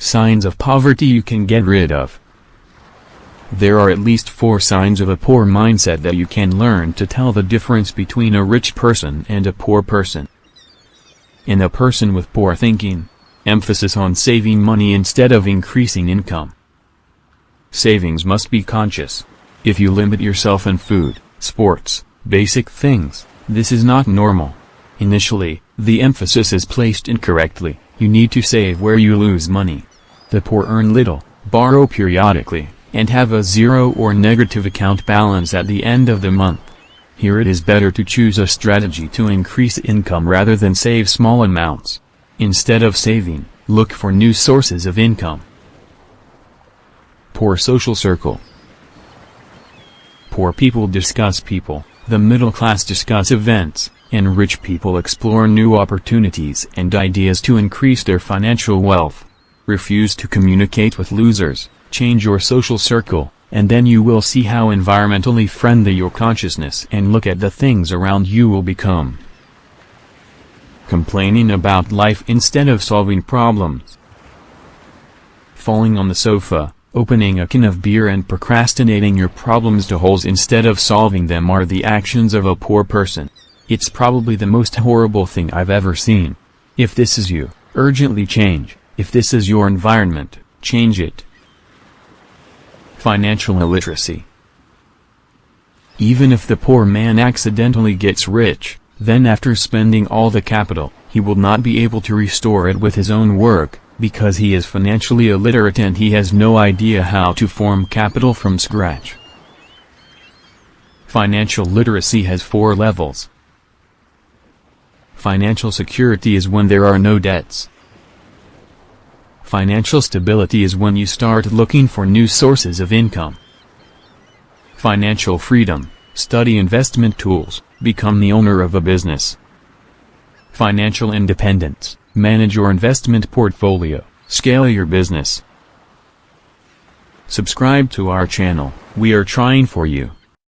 Signs of poverty you can get rid of. There are at least 4 signs of a poor mindset that you can learn to tell the difference between a rich person and a poor person. In a person with poor thinking, emphasis on saving money instead of increasing income. Savings must be conscious. If you limit yourself in food, sports, basic things, this is not normal. Initially, the emphasis is placed incorrectly. You need to save where you lose money. The poor earn little, borrow periodically, and have a zero or negative account balance at the end of the month. Here it is better to choose a strategy to increase income rather than save small amounts. Instead of saving, look for new sources of income. Poor social circle. Poor people discuss people, the middle class discuss events, and rich people explore new opportunities and ideas to increase their financial wealth. Refuse to communicate with losers, change your social circle, and then you will see how environmentally friendly your consciousness and look at the things around you will become. Complaining about life instead of solving problems. Falling on the sofa, opening a can of beer and procrastinating your problems to holes instead of solving them are the actions of a poor person. It's probably the most horrible thing I've ever seen. If this is you, urgently change. If this is your environment, change it. Financial illiteracy. Even if the poor man accidentally gets rich, then after spending all the capital, he will not be able to restore it with his own work, because he is financially illiterate and he has no idea how to form capital from scratch. Financial literacy has 4 levels. Financial security is when there are no debts. Financial stability is when you start looking for new sources of income. Financial freedom, study investment tools, become the owner of a business. Financial independence, manage your investment portfolio, scale your business. Subscribe to our channel, we are trying for you.